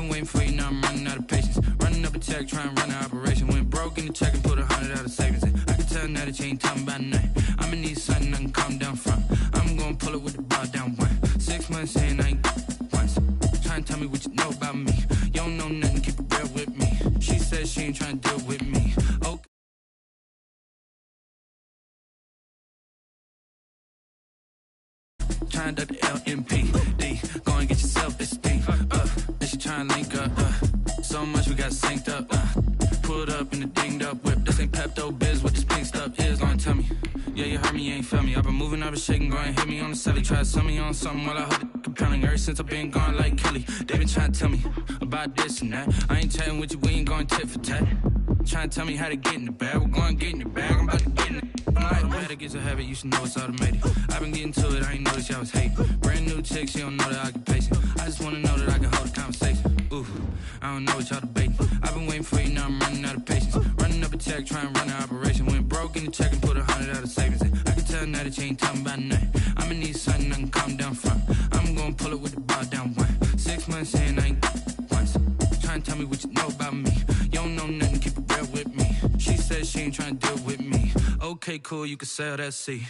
been waiting for you, now I'm running out of patience. Running up a check, trying to run an operation. Went broke in the check and put 100 out of savings in. I can tell now that you ain't talking about nothing. I'ma need something I can calm down from. I'm gonna pull it with the bar down one. 6 months in, I ain't once. Trying to tell me what you know about me. You don't know nothing, keep it real with me. She said she ain't trying to deal with me. Okay. Trying to duck the LMP. Go and get yourself esteem. Then she trying to link up. So much we got synced up. Pulled up in the dinged up whip. This ain't Pepto Biz, what this pink stuff is. Long tell me. Yeah, you heard me, you ain't felt me. I've been moving, I've been shaking, go and hit me on the celly. Try to sell me on something while I hold it compelling. Ever since I've been gone like Kelly, they been trying to tell me about this and that. I ain't chatting with you, we ain't going tit for tat. Trying to tell me how to get in the bag. We're going to get in the bag, I'm about to get in it. Automatic is a habit, you should know it's automated. I've been getting to it, I ain't noticed y'all was hating. Brand new chick, she don't know the occupation. I just wanna know that I can hold a conversation. Ooh, I don't know what y'all debating. I've been waiting for you, now I'm running out of patience. Running up a check, trying to run an operation. Went broke in the check and put 100 out of savings in. I can tell now that you ain't talking about nothing. I'ma need something I can calm down from. I'm gonna pull it with the bar down one. 6 months in, I ain't once. Trying to tell me what you know about me. You don't know nothing, keep it real with me. She said she ain't trying to deal with me. Okay, cool, you can sell that seat.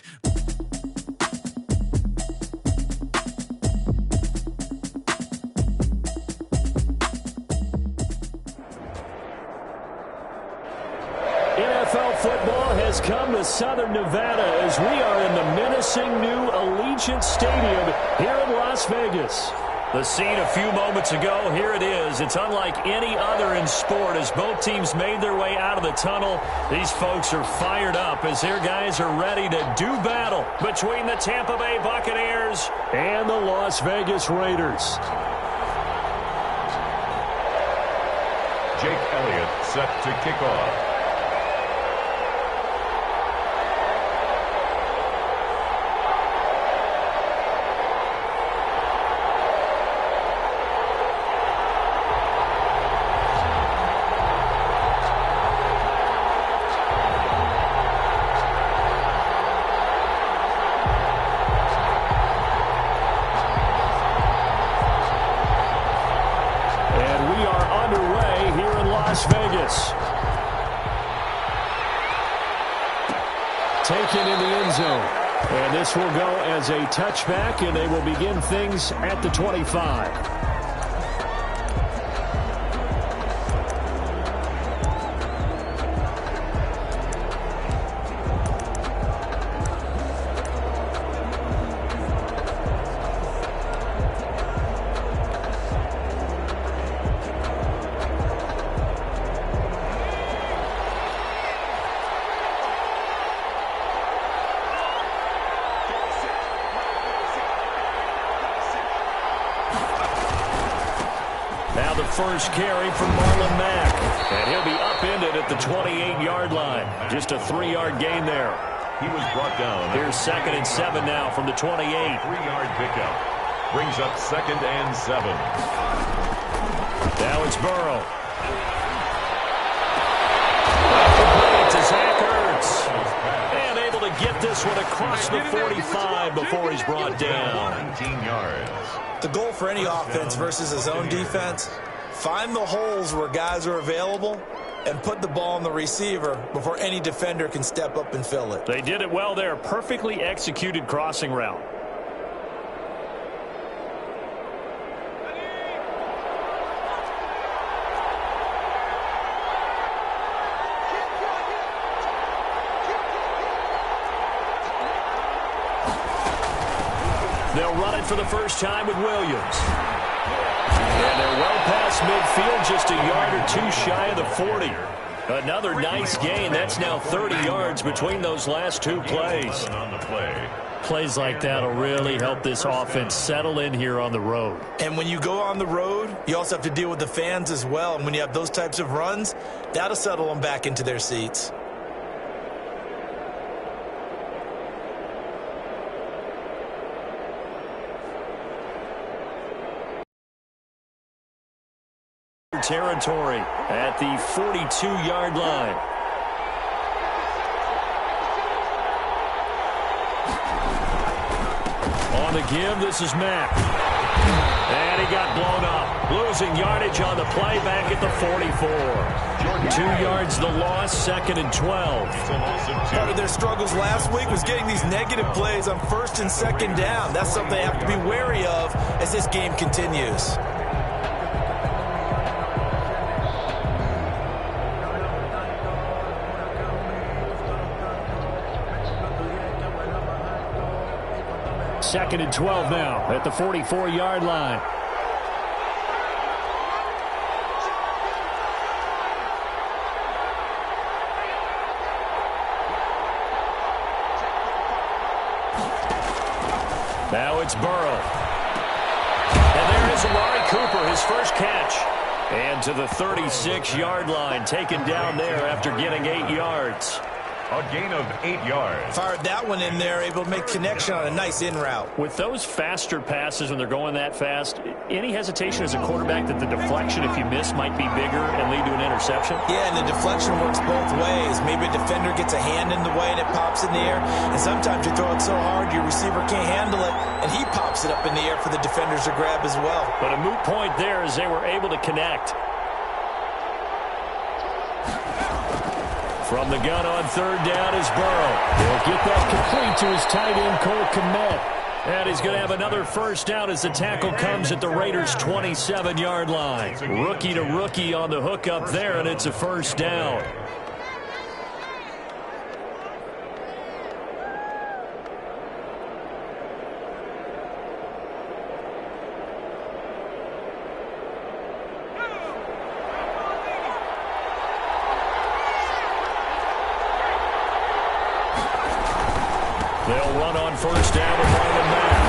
NFL football has come to Southern Nevada as we are in the menacing new Allegiant Stadium here in Las Vegas. The scene a few moments ago, here it is. It's unlike any other in sport as both teams made their way out of the tunnel. These folks are fired up as their guys are ready to do battle between the Tampa Bay Buccaneers and the Las Vegas Raiders. Jake Elliott set to kick off. Taken in the end zone. And this will go as a touchback, and they will begin things at the 25. Now the first carry from Marlon Mack. And he'll be upended at the 28-yard line. Just a 3-yard gain there. He was brought down. Here's 2nd and 7 now from the 28. 3-yard pickup. Brings up 2nd and 7. Now it's Burrow. Off the play to Zach Ertz. And able to get this one across the 45 before he's brought down. 19 yards. The goal for any offense versus his own defense, find the holes where guys are available and put the ball on the receiver before any defender can step up and fill it. They did it well there. Perfectly executed crossing route. They'll run it for the first time with Williams. And they're well past midfield, just a yard or two shy of the 40. Another nice gain. That's now 30 yards between those last two plays. Plays like that will really help this offense settle in here on the road. And when you go on the road, you also have to deal with the fans as well. And when you have those types of runs, that'll settle them back into their seats. Territory at the 42-yard line. On the give, this is Mack. And he got blown up. Losing yardage on the play back at the 44. 2 yards the loss, 2nd and 12. Part of their struggles last week was getting these negative plays on 1st and 2nd down. That's something they have to be wary of as this game continues. Second and 12 now at the 44-yard line. Now it's Burrow. And there is Amari Cooper, his first catch. And to the 36-yard line, taken down there after getting 8 yards. A gain of 8 yards. Fired that one in there, able to make connection on a nice in route. With those faster passes when they're going that fast, any hesitation as a quarterback that the deflection, if you miss, might be bigger and lead to an interception? Yeah, and the deflection works both ways. Maybe a defender gets a hand in the way and it pops in the air. And sometimes you throw it so hard your receiver can't handle it, and he pops it up in the air for the defenders to grab as well. But a moot point there as they were able to connect. From the gun on 3rd down is Burrow. He'll get that complete to his tight end, Cole Kmet. And he's going to have another first down as the tackle comes at the Raiders' 27-yard line. Rookie to rookie on the hook up there, and it's a first down. They'll run on first down with Marlon Mack.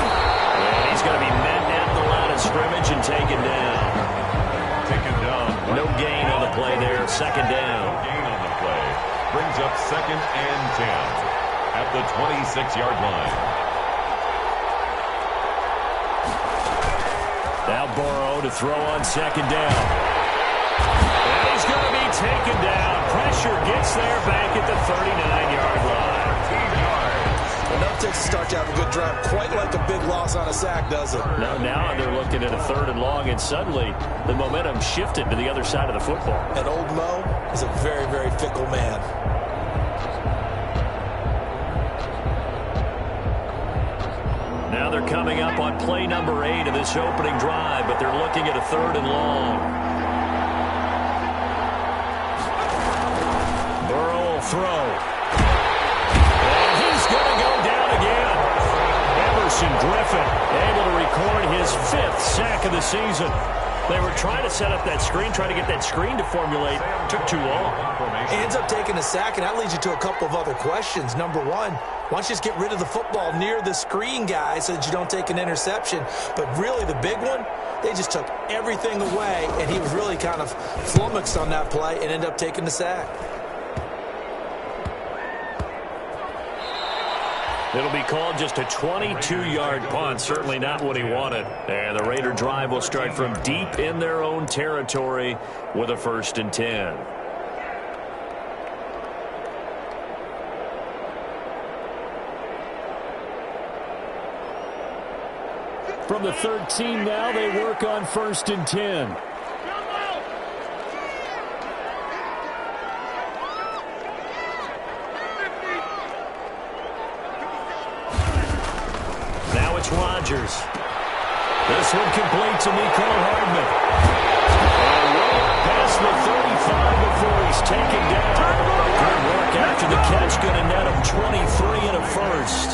And he's going to be met at the line of scrimmage and taken down. Taken down. No gain on the play there. 2nd down. No gain on the play. Brings up 2nd and 10 at the 26-yard line. Now Burrow to throw on 2nd down. And he's going to be taken down. Pressure gets there back at the 39-yard line. Enough to start to have a good drive, quite like a big loss on a sack, does it? No, now they're looking at a 3rd and long, and suddenly the momentum shifted to the other side of the football. And old Mo is a very, very fickle man. Now they're coming up on play number 8 of this opening drive, but they're looking at a 3rd and long. Burrow will throw. Going to go down again. Everson Griffin able to record his 5th sack of the season. They were trying to set up that screen, trying to get that screen to formulate. Took too long. He ends up taking a sack, and that leads you to a couple of other questions. Number one, why don't you just get rid of the football near the screen guy so that you don't take an interception? But really the big one, they just took everything away, and he was really kind of flummoxed on that play and ended up taking the sack. It'll be called just a 22-yard punt. Certainly not what he wanted. And the Raider drive will start from deep in their own territory with a 1st and 10. From the 13 now, they work on 1st and 10. Rodgers. This one complete to Mecole Hardman. And way up past the 35 before he's taken down. Good work after the catch. Going to net him 23 and a 1st.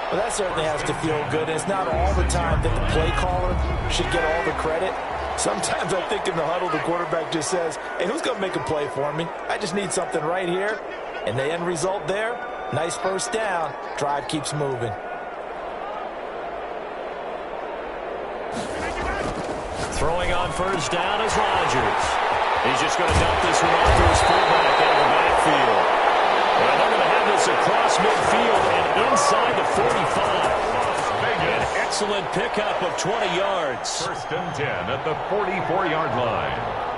Well, that certainly has to feel good. And it's not all the time that the play caller should get all the credit. Sometimes I think in the huddle, the quarterback just says, hey, who's going to make a play for me? I just need something right here. And the end result there, nice first down. Drive keeps moving. Throwing on first down is Rodgers. He's just going to dump this one off to his fullback out of the backfield. And they're going to have this across midfield and inside the 45. An excellent pickup of 20 yards. 1st and 10 at the 44-yard line.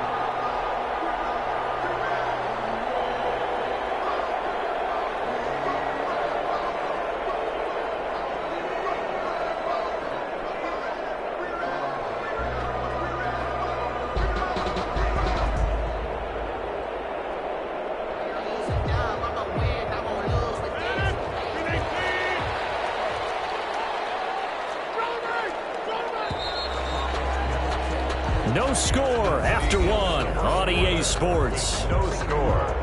No score after one on EA Sports. No score.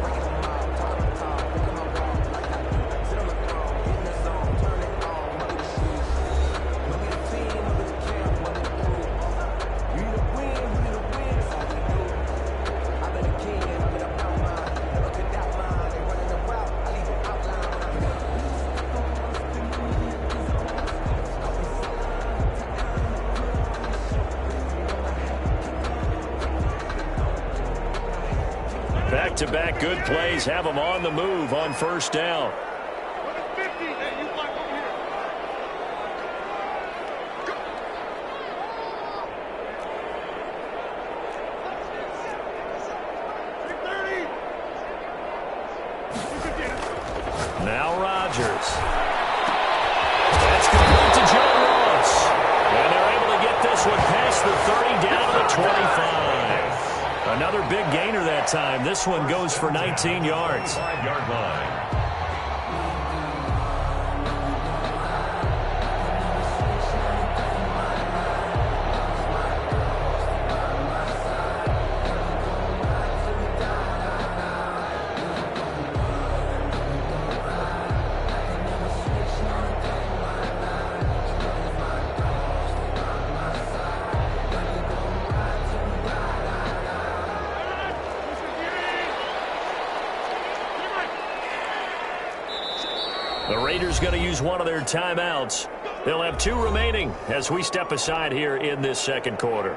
Back-to-back good plays have them on the move on first down. Now Rodgers. That's complete to John Ross. And they're able to get this one past the 30 down to the 25. Another big gainer that time. This one goes for 19 yards. 5-yard line. The Raiders going to use one of their timeouts. They'll have 2 remaining as we step aside here in this second quarter.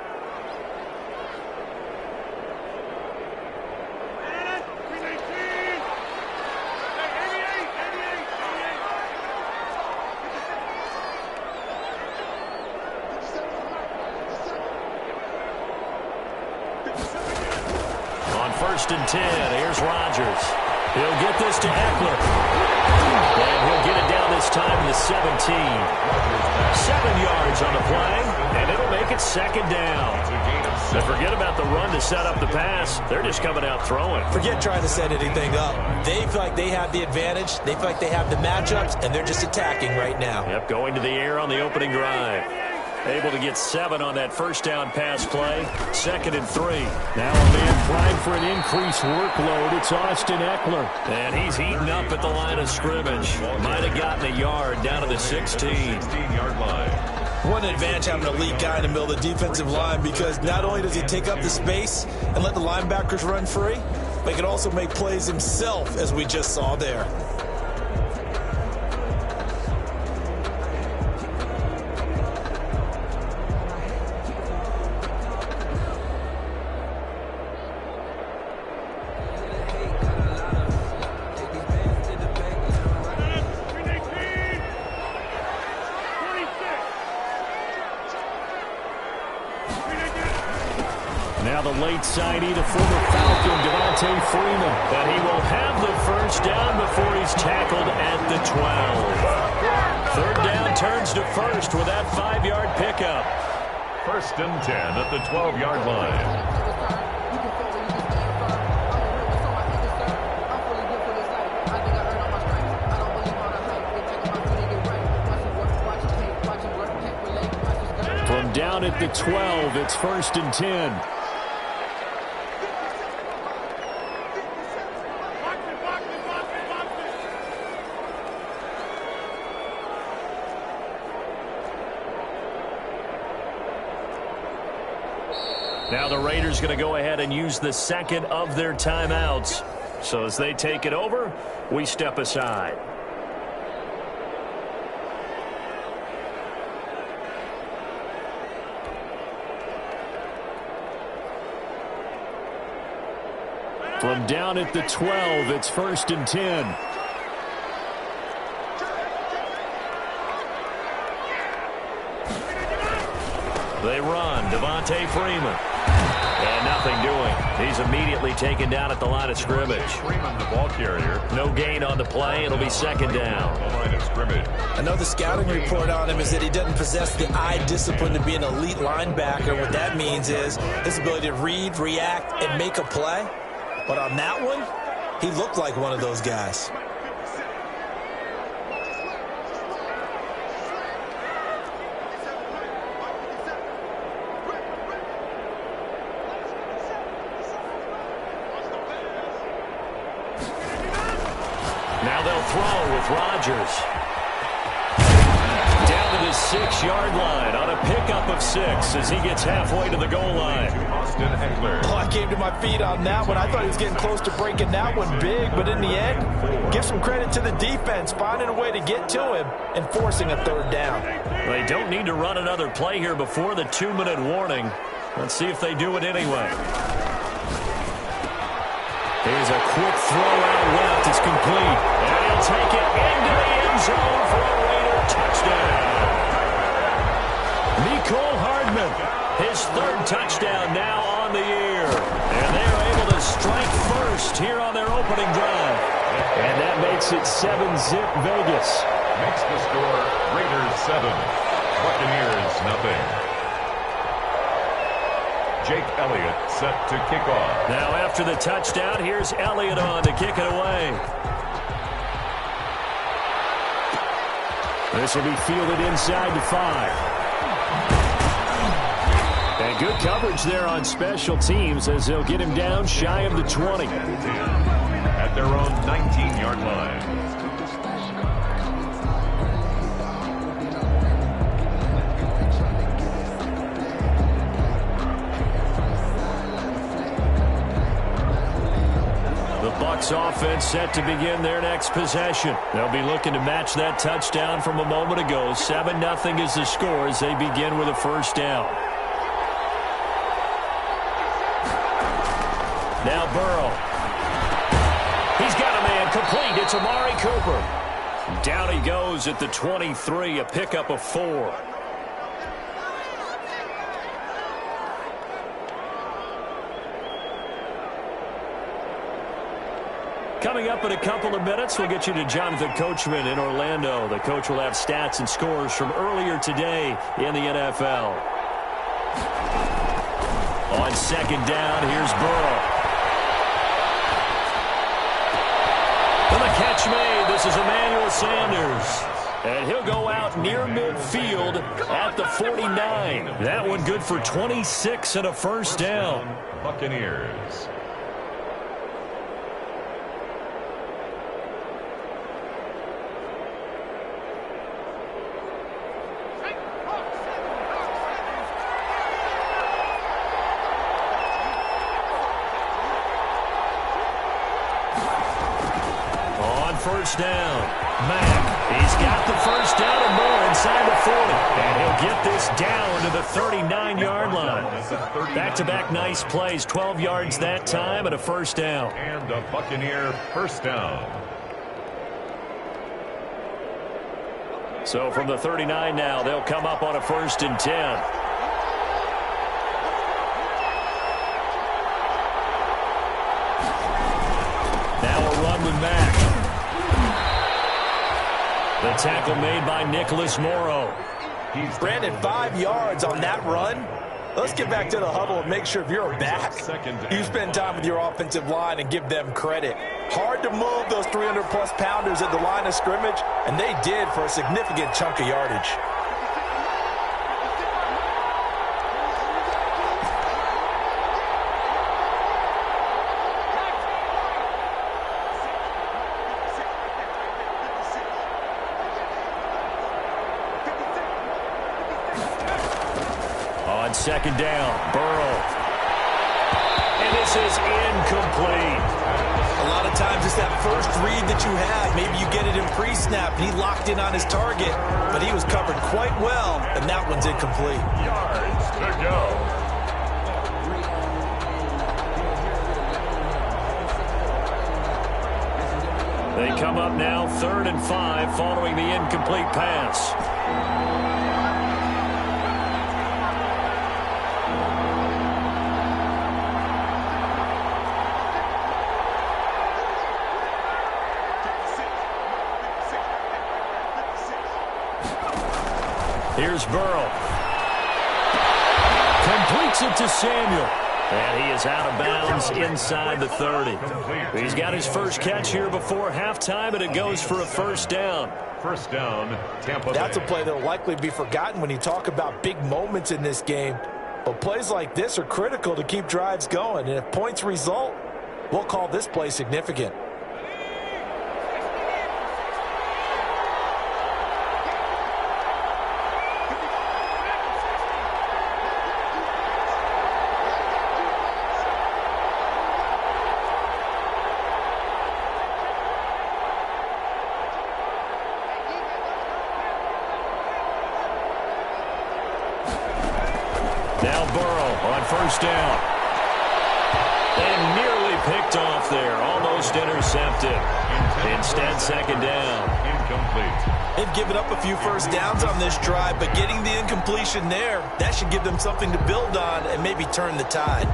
On 1st and 10, here's Rodgers. He'll get this to Eckler. And he'll get it down this time to the 17. 7 yards on the play, and it'll make it second down. And forget about the run to set up the pass. They're just coming out throwing. Forget trying to set anything up. They feel like they have the advantage. They feel like they have the matchups, and they're just attacking right now. Yep, going to the air on the opening drive. Able to get 7 on that first down pass play. 2nd and 3. Now a man primed for an increased workload. It's Austin Eckler. And he's heating up at the line of scrimmage. Might have gotten a yard down to the 16. 16-yard line. What an advantage having a lead guy in the middle of the defensive line, because not only does he take up the space and let the linebackers run free, but he can also make plays himself, as we just saw there. Now the late signee, the former Falcon, Devontae Freeman. And he will have the first down before he's tackled at the 12. 3rd down turns to first with that 5-yard pickup. 1st and 10 at the 12-yard line. From down at the 12, it's 1st and 10. Now the Raiders going to go ahead and use the 2nd of their timeouts. So as they take it over, we step aside. From down at the 12, it's 1st and 10. They run. Devontae Freeman. And nothing doing. He's immediately taken down at the line of scrimmage. Freeman, the ball carrier. No gain on the play. It'll be 2nd down. The line of scrimmage. Another scouting report on him is that he doesn't possess the eye discipline to be an elite linebacker. What that means is his ability to read, react, and make a play. But on that one, he looked like one of those guys. throw with Rodgers. Down to the 6-yard line on a pickup of 6 as he gets halfway to the goal line. Austin Eckler. Oh, I came to my feet on that one. I thought he was getting close to breaking that one big, but in the end, give some credit to the defense, finding a way to get to him and forcing a third down. They don't need to run another play here before the 2-minute warning. Let's see if they do it anyway. Here's a quick throw out left. It's complete. And he'll take it into the end zone for a Raider touchdown. Mecole Hardman, his 3rd touchdown now on the year. And they're able to strike first here on their opening drive. And that makes it 7-zip Vegas. Makes the score Raiders 7, Buccaneers nothing. Jake Elliott set to kick off. Now after the touchdown, here's Elliott on to kick it away. This will be fielded inside the 5. And good coverage there on special teams as they'll get him down shy of the 20. At their own 19-yard line. Bucs offense set to begin their next possession. They'll be looking to match that touchdown from a moment ago. 7-0 is the score as they begin with a first down. Now Burrow. He's got a man complete. It's Amari Cooper. Down he goes at the 23, a pickup of 4. Coming up in a couple of minutes, we'll get you to Jonathan Coachman in Orlando. The coach will have stats and scores from earlier today in the NFL. On 2nd down, here's Burrow. And the catch made. This is Emmanuel Sanders. And he'll go out near midfield at the 49. That one good for 26 and a first down. Buccaneers. First down. Mack, he's got the first down and more inside the 40. And he'll get this down to the 39-yard line. Back-to-back nice plays. 12 yards that time and a first down. And a Buccaneer first down. So from the 39 now, they'll come up on a 1st and 10. Now a run with Mack. The tackle made by Nicholas Morrow. Brandon, 5 yards on that run. Let's get back to the huddle and make sure if you're a back, you spend time with your offensive line and give them credit. Hard to move those 300-plus pounders at the line of scrimmage, and they did for a significant chunk of yardage. On 2nd down, Burrow. And this is incomplete. A lot of times it's that first read that you have. Maybe you get it in pre-snap. He locked in on his target, but he was covered quite well, and that one's incomplete. Yards to go. They come up now 3rd and 5 following the incomplete pass. Here's Burrow. Completes it to Samuel. And he is out of bounds inside the 30. He's got his first catch here before halftime, and it goes for a first down. First down, Tampa Bay. That's a play that will likely be forgotten when you talk about big moments in this game. But plays like this are critical to keep drives going. And if points result, we'll call this play significant. Now Burrow on first down. And nearly picked off there. Almost intercepted. Instead, second down. Incomplete. They've given up a few first downs on this drive, but getting the incompletion there, that should give them something to build on and maybe turn the tide.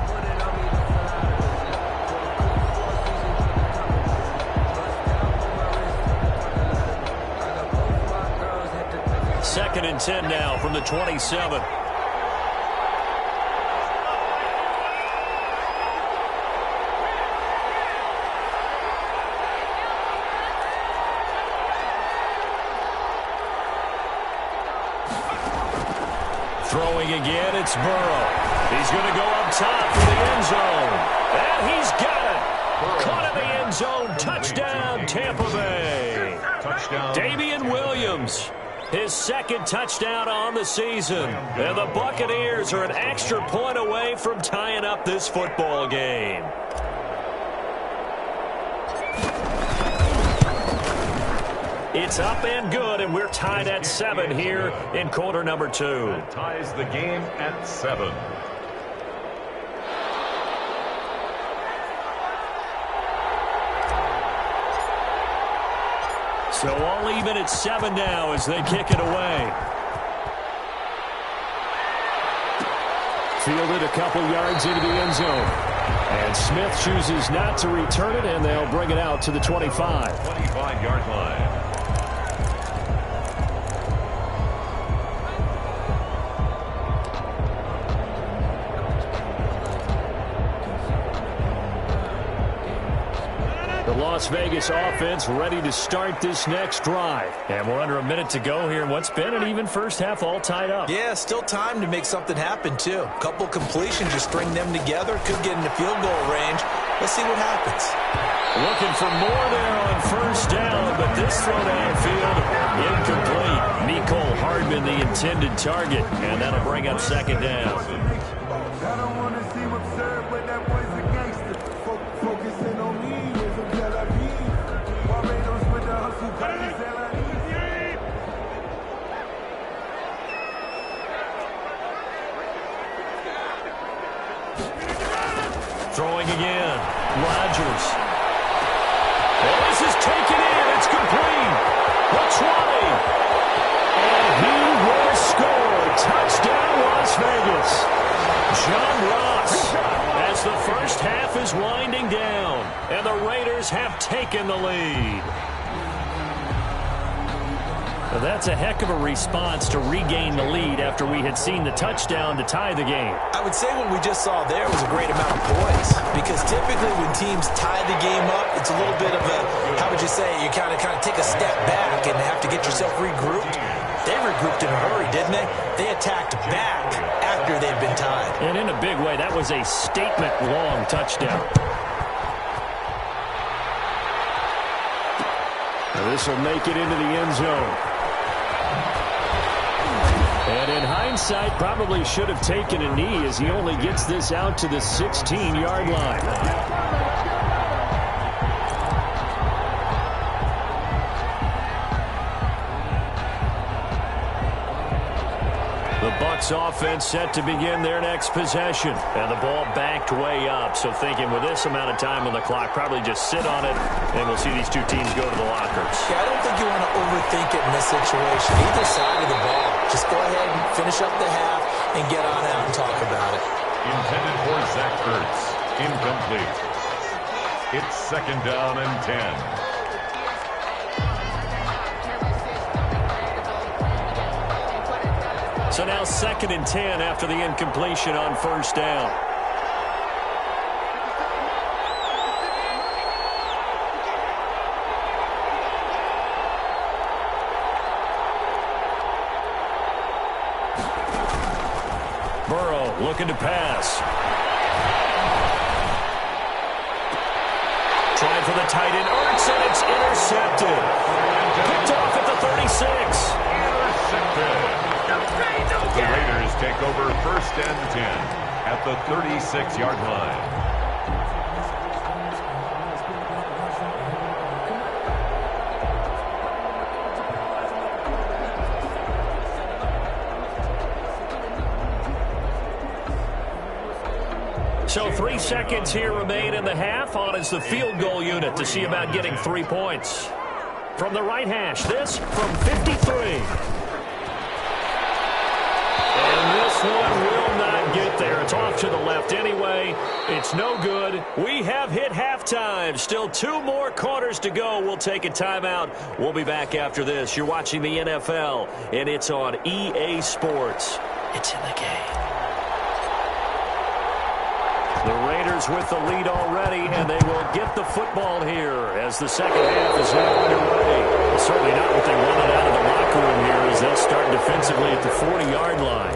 Second and 10 now from the 27. Throwing again, it's Burrow. He's going to go up top for the end zone. And he's got it. Caught in the end zone. Touchdown, Tampa Bay. Touchdown. Damian Williams, his second touchdown on the season. And the Buccaneers are an extra point away from tying up this football game. It's up and good, and we're tied at 7 here in quarter number 2. That ties the game at 7. So all even at 7 now as they kick it away. Fielded a couple yards into the end zone. And Smith chooses not to return it, and they'll bring it out to the 25. 25-yard line. Las Vegas offense ready to start this next drive. And we're under a minute to go here in what's been an even first half all tied up. Yeah, still time to make something happen, too. A couple completions, you string them together, could get into field goal range. Let's see what happens. Looking for more there on first down, but this throw downfield incomplete. Mecole Hardman the intended target, and that'll bring up second down. Throwing again. Rodgers. Oh, this is taken in. It's complete. The 20. And he will score. Touchdown, Las Vegas. John Ross, as the first half is winding down, and the Raiders have taken the lead. Well, that's a heck of a response to regain the lead after we had seen the touchdown to tie the game. I would say what we just saw there was a great amount of poise, because typically when teams tie the game up, it's a little bit of a, how would you say, you kind of take a step back and have to get yourself regrouped. They regrouped in a hurry, didn't they? They attacked back after they'd been tied. And in a big way, that was a statement-long touchdown. This will make it into the end zone. And in hindsight, probably should have taken a knee as he only gets this out to the 16-yard line. The Bucs offense set to begin their next possession. And the ball backed way up. So thinking with this amount of time on the clock, probably just sit on it, and we'll see these two teams go to the lockers. Yeah, I don't think you want to overthink it in this situation. Either side of the ball. Just go ahead and finish up the half and get on out and talk about it. Intended for Zach Ertz. Incomplete. It's second down and 10. So now second and 10 after the incompletion on first down. Burrow looking to pass. Trying for the tight end, Ertz, and it's intercepted. Picked off at the 36. Intercepted. The Raiders take over first and 10 at the 36-yard line. So 3 seconds here remain in the half. On is the field goal unit to see about getting 3 points. From the right hash, this from 53. And this one will not get there. It's off to the left anyway. It's no good. We have hit halftime. Still 2 more quarters to go. We'll take a timeout. We'll be back after this. You're watching the NFL, and it's on EA Sports. It's in the game. The Raiders with the lead already, and they will get the football here as the second half is now underway. Well, certainly not what they wanted out of the locker room here as they'll start defensively at the 40-yard line.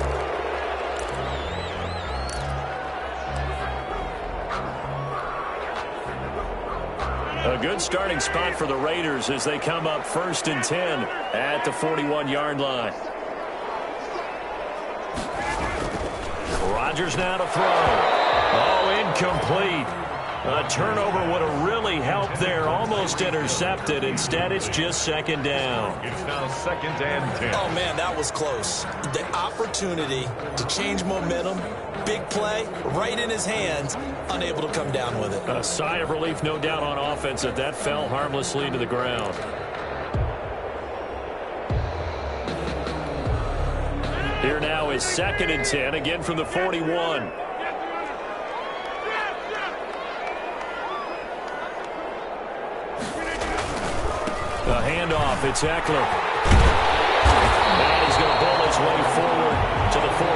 A good starting spot for the Raiders as they come up 1st and 10 at the 41-yard line. Rodgers now to throw. Oh, incomplete. A turnover would have really helped there. Almost intercepted. Instead, it's just 2nd down. It's now 2nd and 10. Oh, man, that was close. The opportunity to change momentum, big play, right in his hands, unable to come down with it. A sigh of relief, no doubt, on offense that fell harmlessly to the ground. Here now is 2nd and 10, again from the 41. The handoff, it's Eckler. And he's going to pull his way forward to the 48.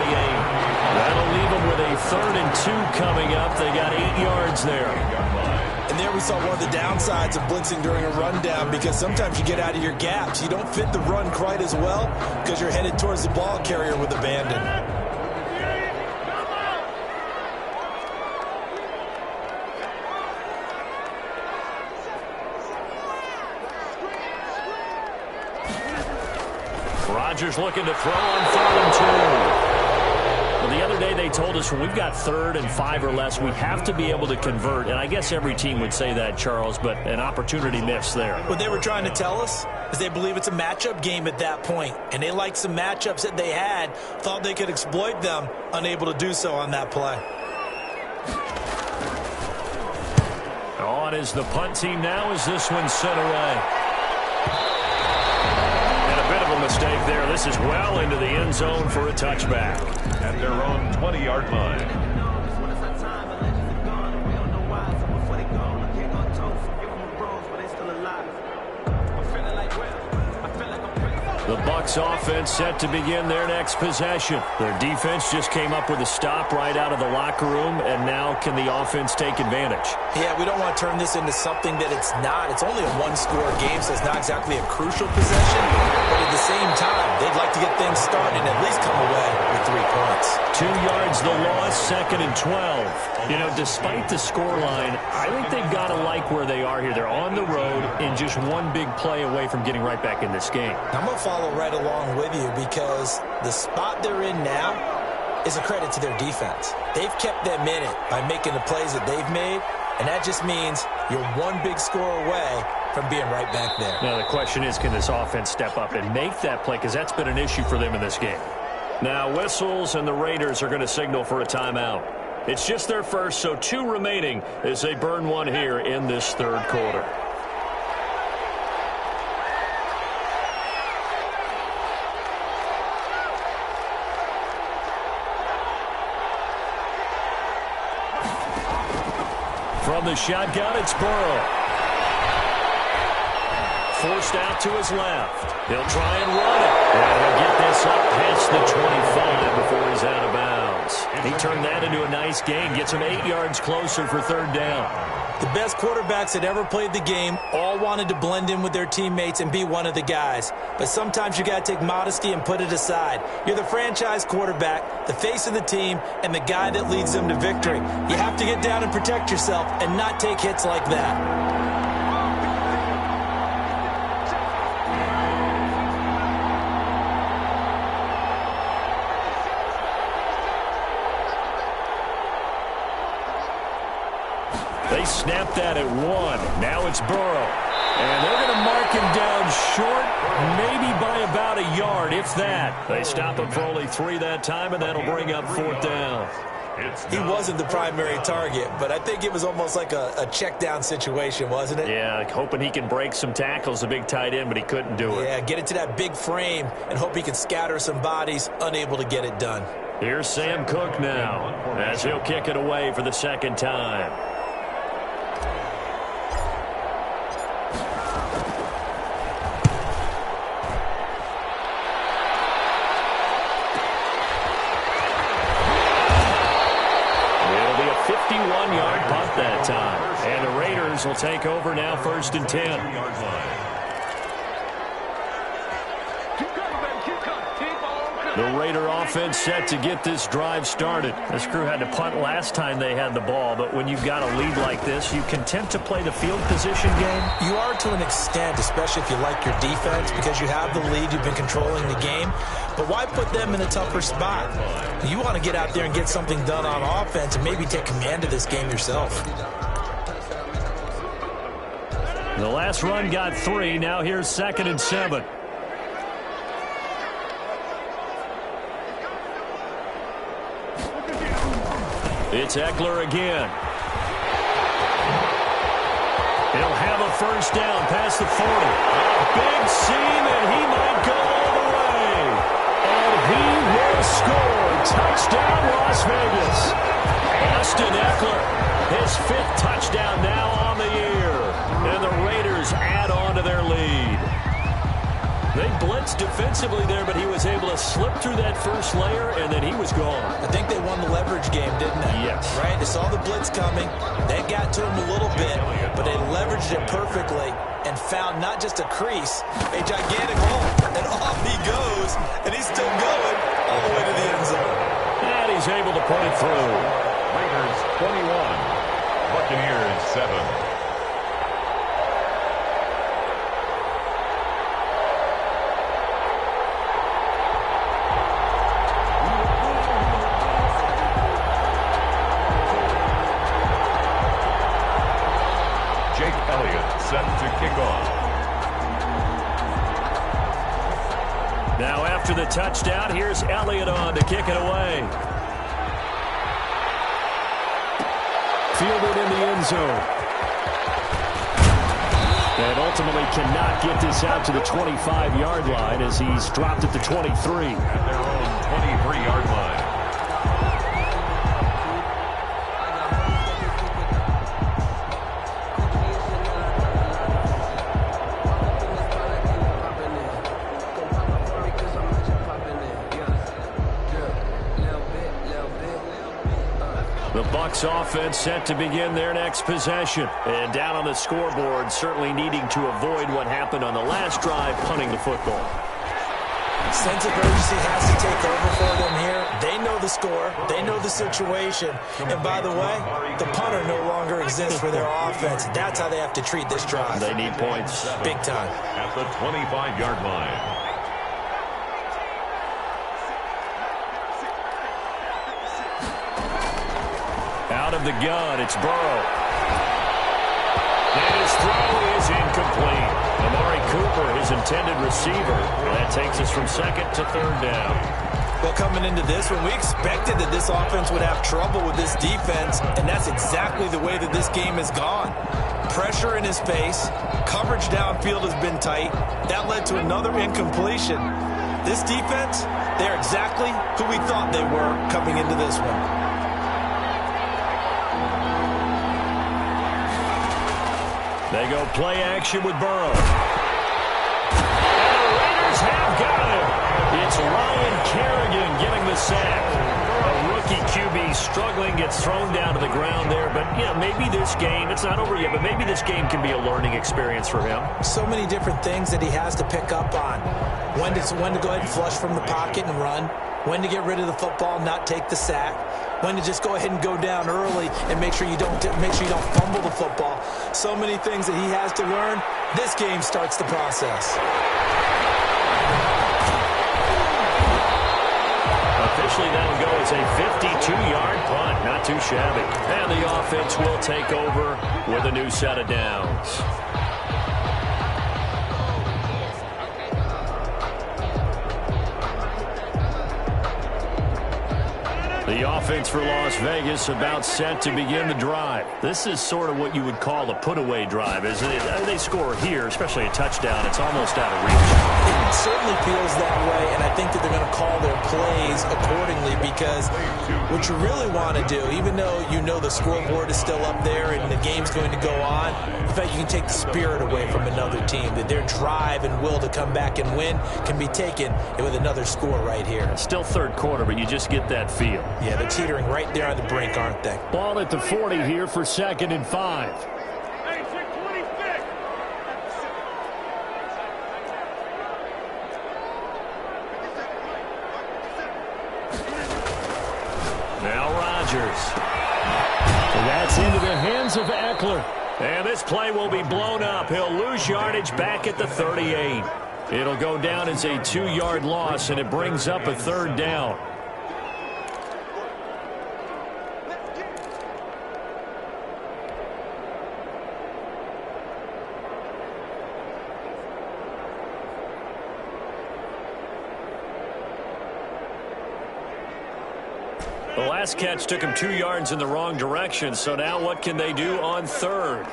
That'll leave him with a 3rd and 2 coming up. They got 8 yards there. And there we saw one of the downsides of blitzing during a rundown, because sometimes you get out of your gaps. You don't fit the run quite as well because you're headed towards the ball carrier with abandon. Rodgers looking to throw on 3rd and 2. Well, the other day they told us when we've got 3rd and 5 or less, we have to be able to convert. And I guess every team would say that, Charles, but an opportunity missed there. What they were trying to tell us is they believe it's a matchup game at that point. And they liked some matchups that they had, thought they could exploit them, unable to do so on that play. On is the punt team now as this one's sent away. Mistake there. This is well into the end zone for a touchback. At their own 20-yard line. The Bucs offense set to begin their next possession. Their defense just came up with a stop right out of the locker room, and now can the offense take advantage? Yeah, we don't want to turn this into something that it's not. It's only a 1-score game, so it's not exactly a crucial possession. But at the same time, they'd like to get things started and at least come away with 3 points. 2 yards the loss, 2nd and 12. You know, despite the scoreline, I think they've got to like where they are here. They're on the road and just one big play away from getting right back in this game. I'm going to follow right along with you because the spot they're in now is a credit to their defense. They've kept them in it by making the plays that they've made, and that just means you're one big score away from being right back there. Now, the question is, can this offense step up and make that play? Because that's been an issue for them in this game. Now, whistles, and the Raiders are going to signal for a timeout. It's just their first, so 2 remaining as they burn one here in this 3rd quarter. From the shotgun, it's Burrow. Forced out to his left. He'll try and run it. And he'll get this up past the 25 before he's out of bounds. He turned that into a nice gain. Gets him 8 yards closer for 3rd down. The best quarterbacks that ever played the game all wanted to blend in with their teammates and be one of the guys. But sometimes you got to take modesty and put it aside. You're the franchise quarterback, the face of the team, and the guy that leads them to victory. You have to get down and protect yourself and not take hits like that. They snapped that at 1. Now it's Burrow. And they're going to mark him down short, maybe by about a yard, if that. They stop him for only 3 that time, and that'll bring up 4th down. He wasn't the primary target, but I think it was almost like a check down situation, wasn't it? Yeah, hoping he can break some tackles, a big tight end, but he couldn't do it. Yeah, get it to that big frame and hope he can scatter some bodies, unable to get it done. Here's Sam Cook now, as he'll kick it away for the second time. It'll be a 51-yard punt that time. And the Raiders will take over now, 1st and 10. The Raider offense set to get this drive started. This crew had to punt last time they had the ball, but when you've got a lead like this, you content to play the field position game? You are to an extent, especially if you like your defense, because you have the lead, you've been controlling the game. But why put them in a tougher spot? You want to get out there and get something done on offense and maybe take command of this game yourself. The last run got 3. Now here's 2nd and 7. It's Eckler again. He'll have a first down past the 40. A big seam, and he might go all the way. And he will score. Touchdown, Las Vegas. Austin Eckler, his 5th touchdown now on the year. And the Raiders add on to their lead. They blitzed defensively there, but he was able to slip through that first layer, and then he was gone. I think they won the leverage game, didn't they? Yes. Right? They saw the blitz coming. They got to him a little bit, but they leveraged it perfectly and found not just a crease, a gigantic hole. And off he goes, and he's still going all the way to the end zone. And he's able to put it through. Raiders 21, Buccaneers 7. Set to kick off. Now after the touchdown, here's Elliott on to kick it away. Fielded in the end zone. And ultimately cannot get this out to the 25-yard line as he's dropped at the 23. At their own 23-yard line. The Bucs offense set to begin their next possession. And down on the scoreboard, certainly needing to avoid what happened on the last drive, punting the football. Sense of urgency has to take over for them here. They know the score. They know the situation. And by the way, the punter no longer exists for their offense. That's how they have to treat this drive. They need points. Big time. At the 25-yard line. Out of the gun, it's Burrow. And his throw is incomplete. Amari Cooper, his intended receiver. That takes us from 2nd to 3rd down. Well, coming into this one, we expected that this offense would have trouble with this defense, and that's exactly the way that this game has gone. Pressure in his face. Coverage downfield has been tight. That led to another incompletion. This defense, they're exactly who we thought they were coming into this one. They go play action with Burrow. And the Raiders have got him. It's Ryan Kerrigan getting the sack. A rookie QB struggling, gets thrown down to the ground there. But, yeah, maybe this game, it's not over yet, but maybe this game can be a learning experience for him. So many different things that he has to pick up on. When to go ahead and flush from the pocket and run. When to get rid of the football, not take the sack. When to just go ahead and go down early and make sure you don't fumble the football. So many things that he has to learn. This game starts the process. Officially, that'll go as a 52-yard punt. Not too shabby. And the offense will take over with a new set of downs. The offense for Las Vegas about set to begin the drive. This is sort of what you would call a put-away drive, isn't it? They score here, especially a touchdown. It's almost out of reach. It certainly feels that way, and I think that they're going to call their plays accordingly because what you really want to do, even though you know the scoreboard is still up there and the game's going to go on, the fact you can take the spirit away from another team, that their drive and will to come back and win can be taken with another score right here. Still third quarter, but you just get that feel. Yeah, they're teetering right there on the brink, aren't they? Ball at the 40 here for 2nd and 5. Now Rodgers. And that's into the hands of Eckler. And this play will be blown up. He'll lose yardage back at the 38. It'll go down as a 2-yard loss, and it brings up a 3rd down. The last catch took him 2 yards in the wrong direction, so now what can they do on 3rd?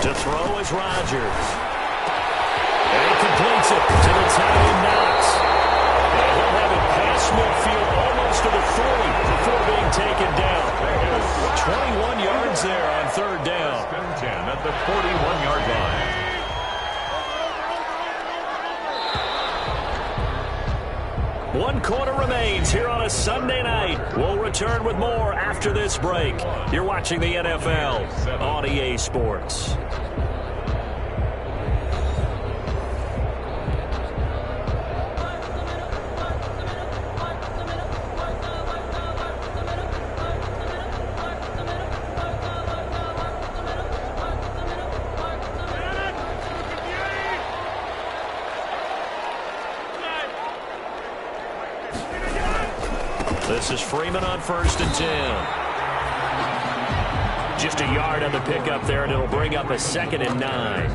To throw is Rodgers. And he completes it to the tight end Knox. And he'll have it past midfield almost to the 40 before being taken down. 21 yards there on 3rd down. 10 at the 41-yard line. One quarter remains here on a Sunday night. We'll return with more after this break. You're watching the NFL on EA Sports. This is Freeman on 1st and 10. Just a yard on the pickup there, and it'll bring up a 2nd and 9.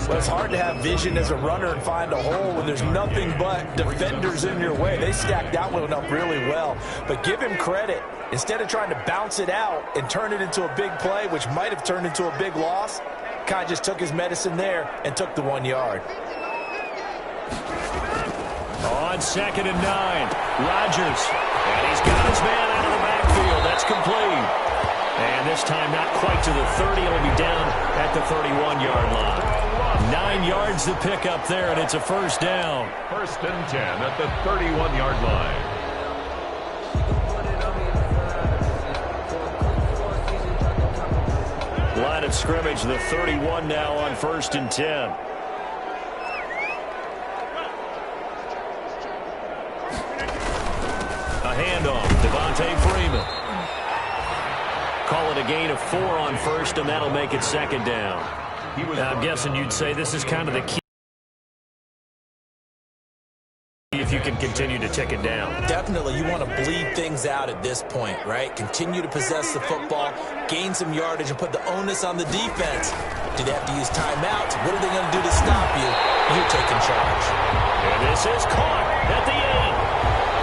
Well, it's hard to have vision as a runner and find a hole when there's nothing but defenders in your way. They stacked that one up really well. But give him credit. Instead of trying to bounce it out and turn it into a big play, which might have turned into a big loss, kind of just took his medicine there and took the 1 yard. On 2nd and 9, Rodgers. And he's got his man out of the backfield. That's complete. And this time not quite to the 30. It'll be down at the 31-yard line. 9 yards to pick up there, and it's a 1st down. 1st and 10 at the 31-yard line. Line of scrimmage, the 31 now on 1st and 10. Handoff, Devontae Freeman. Call it a gain of 4 on 1st, and that'll make it 2nd down. I'm guessing you'd say this is kind of the key if you can continue to tick it down. Definitely, you want to bleed things out at this point, right? Continue to possess the football, gain some yardage, and put the onus on the defense. Do they have to use timeouts? What are they going to do to stop you? You're taking charge. And this is caught at the 8.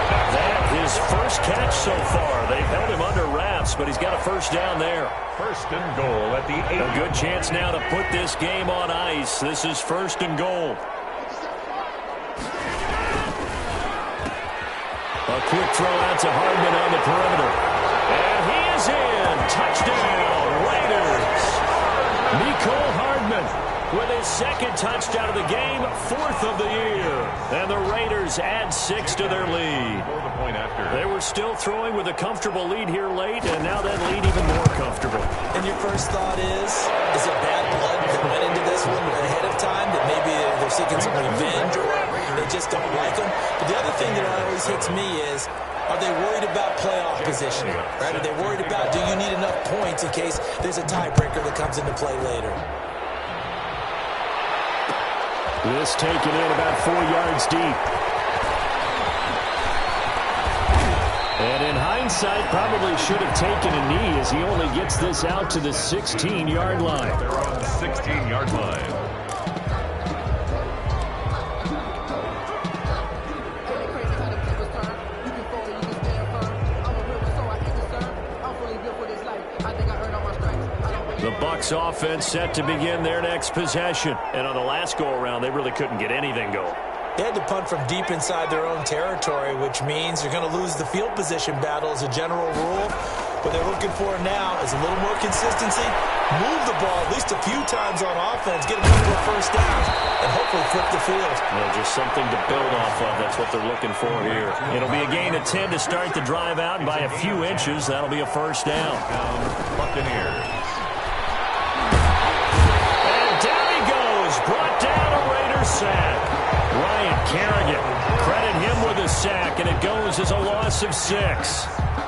That his first catch so far. They've held him under wraps, but he's got a 1st down there. 1st and goal at the 8. A good chance now to put this game on ice. This is 1st and goal. A quick throw out to Hardman on the perimeter. And he is in. Touchdown, Raiders. Nicole Hardman with his 2nd touchdown of the game, 4th of the year. And the Raiders add 6 to their lead. They were still throwing with a comfortable lead here late, and now that lead even more comfortable. And your first thought is it bad blood that went into this one ahead of time, that maybe they're seeking some revenge or they just don't like them? But the other thing that always hits me is, are they worried about playoff positioning? Right? Are they worried about, do you need enough points in case there's a tiebreaker that comes into play later? This taken in about 4 yards deep. And in hindsight, probably should have taken a knee as he only gets this out to the 16-yard line. They're on the 16-yard line. The Bucs offense set to begin their next possession. And on the last go-around, they really couldn't get anything going. They had to punt from deep inside their own territory, which means you're going to lose the field position battle as a general rule. What they're looking for now is a little more consistency, move the ball at least a few times on offense, get them to a first down, and hopefully flip the field. Well, just something to build off of. That's what they're looking for here. It'll be a gain of 10 to start the drive out, and by a few inches, that'll be a first down. Buccaneers. And down he goes, brought down a Raiders sack. Ryan Kerrigan, credit him with a sack, and it goes as a loss of 6.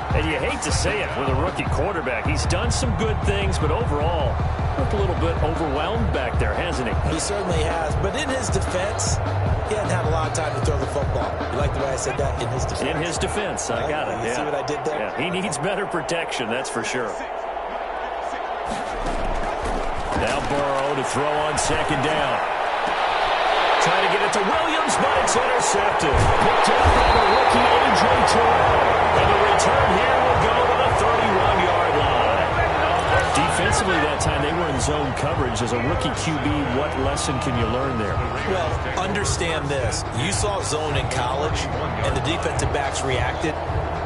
And you hate to say it with a rookie quarterback. He's done some good things, but overall, looked a little bit overwhelmed back there, hasn't he? He certainly has. But in his defense, he hadn't had a lot of time to throw the football. You like the way I said that? In his defense. In his defense. I got it. You see what I did there? Yeah, he needs better protection, that's for sure. Now Burrow to throw on second down. Trying to get it to Williams, but it's intercepted. Picked up by the rookie A.J. Terrell. And the return here will go to the 31-yard line. Defensively that time, they were in zone coverage. As a rookie QB, what lesson can you learn there? Well, understand this. You saw zone in college, and the defensive backs reacted,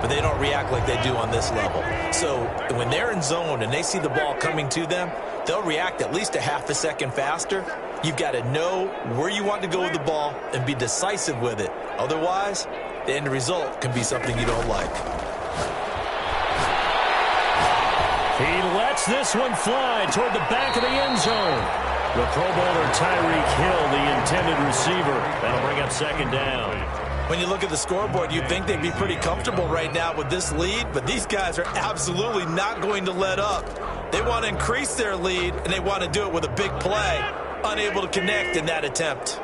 but they don't react like they do on this level. So when they're in zone and they see the ball coming to them, they'll react at least a half a second faster. You've got to know where you want to go with the ball and be decisive with it. Otherwise, the end result can be something you don't like. He lets this one fly toward the back of the end zone. The Pro Bowler Tyreek Hill, the intended receiver. That'll bring up second down. When you look at the scoreboard, you'd think they'd be pretty comfortable right now with this lead, but these guys are absolutely not going to let up. They want to increase their lead, and they want to do it with a big play. Unable to connect in that attempt.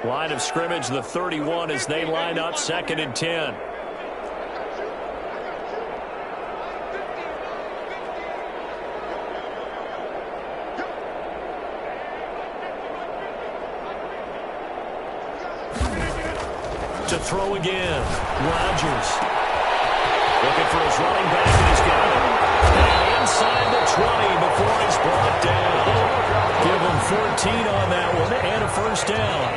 Line of scrimmage, the 31, as they line up, 2nd and 10. To throw again, Rodgers. Looking for his running back, and he's got him. And inside the 20 before he's brought down. Give him 14 on that one and a first down.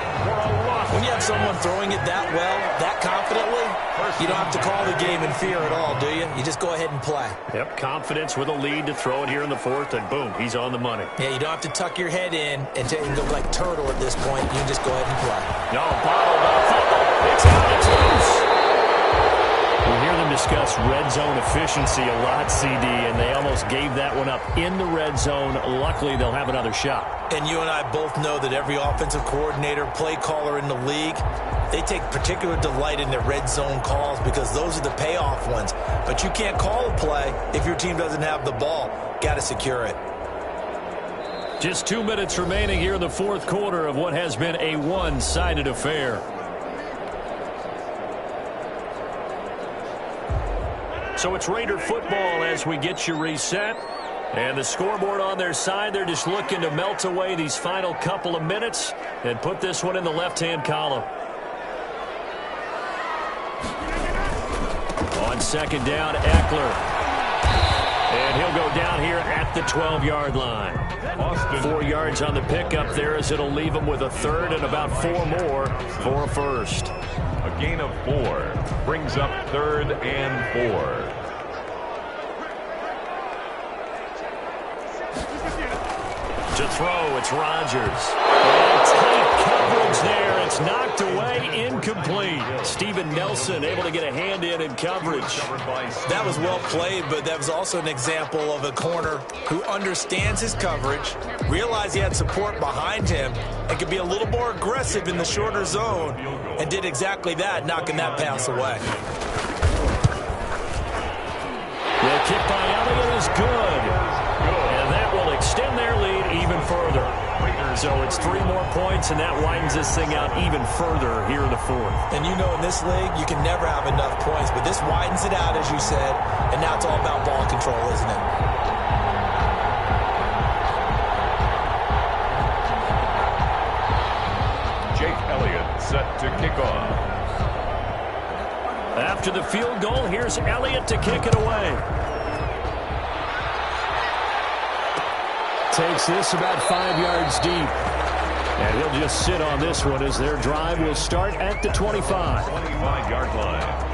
When you have someone throwing it that well, that confidently, you don't have to call the game in fear at all, do you? You just go ahead and play. Yep, confidence with a lead to throw it here in the 4th, and boom, he's on the money. Yeah, you don't have to tuck your head in and go like turtle at this point. You can just go ahead and play. No, bottled up. It's out, it's loose. We hear them discuss red zone efficiency a lot, CD, and they almost gave that one up in the red zone. Luckily, they'll have another shot. And you and I both know that every offensive coordinator, play caller in the league, they take particular delight in their red zone calls because those are the payoff ones. But you can't call a play if your team doesn't have the ball. Got to secure it. Just 2 minutes remaining here in the 4th quarter of what has been a one-sided affair. So it's Raider football as we get you reset. And the scoreboard on their side, they're just looking to melt away these final couple of minutes and put this one in the left-hand column. On second down, Eckler. And he'll go down here at the 12-yard line. 4 yards on the pickup there as it'll leave him with a 3rd and about 4 more for a first. A gain of 4 brings up 3rd and 4. To throw, it's Rodgers. Tight coverage there. It's knocked away, incomplete. Steven Nelson able to get a hand in coverage. That was well played, but that was also an example of a corner who understands his coverage, realized he had support behind him, and could be a little more aggressive in the shorter zone, and did exactly that, knocking that pass away. The kick by Elliott is good. And that will extend their lead even further. So it's 3 more points, and that widens this thing out even further here in the 4th. And you know in this league, you can never have enough points, but this widens it out, as you said, and now it's all about ball control, isn't it? Jake Elliott set to kick off. After the field goal, here's Elliott to kick it away. takes this about 5 yards deep. And he'll just sit on this one as their drive will start at the 25. 25-yard line.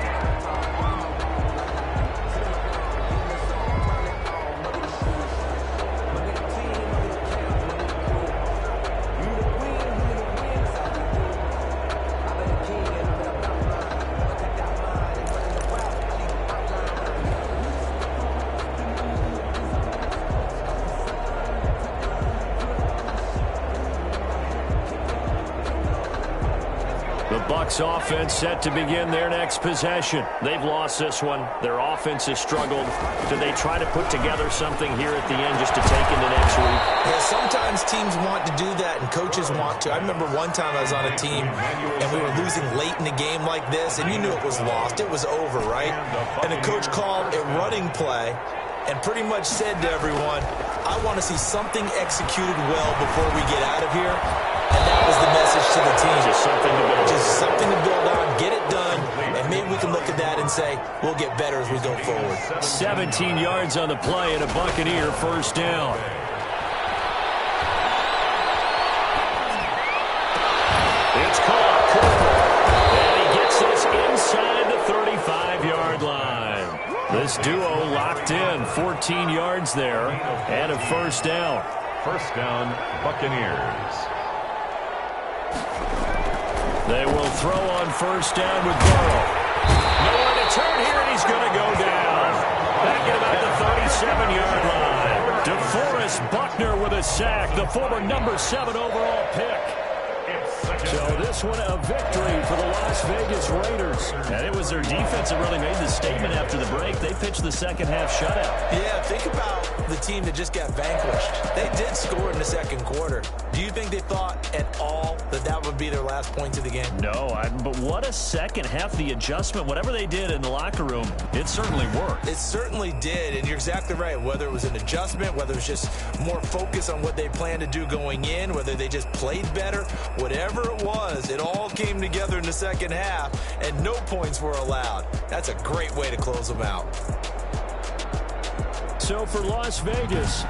Bucs offense set to begin their next possession. They've lost this one. Their offense has struggled. Do they try to put together something here at the end just to take into next week? Yeah, sometimes teams want to do that and coaches want to. I remember one time I was on a team and we were losing late in the game like this, and you knew it was lost. It was over, right? And the coach called a running play and pretty much said to everyone, I want to see something executed well before we get out of here. And that was the message to the team. Just something to build on. Just something to build on, get it done, and maybe we can look at that and say, we'll get better as we go forward. 17 yards on the play and a Buccaneer first down. It's caught. Cooper. And he gets this inside the 35-yard line. This duo locked in. 14 yards there and a first down. First down, Buccaneers. They will throw on first down with Burrow. Nowhere to turn here, and he's going to go down. Back at about the 37-yard line. DeForest Buckner with a sack, the former number 7 overall pick. So this one a victory for the Las Vegas Raiders. And it was their defense that really made the statement after the break. They pitched the second half shutout. Yeah, think about the team that just got vanquished. They did score in the second quarter. Do you think they thought at all that that would be their last point of the game? No, but what a second half. The adjustment, whatever they did in the locker room, it certainly worked. It certainly did, and you're exactly right. Whether it was an adjustment, whether it was just more focus on what they planned to do going in, whether they just played better, whatever it was, it all came together in the second half, and no points were allowed. That's a great way to close them out. So for Las Vegas,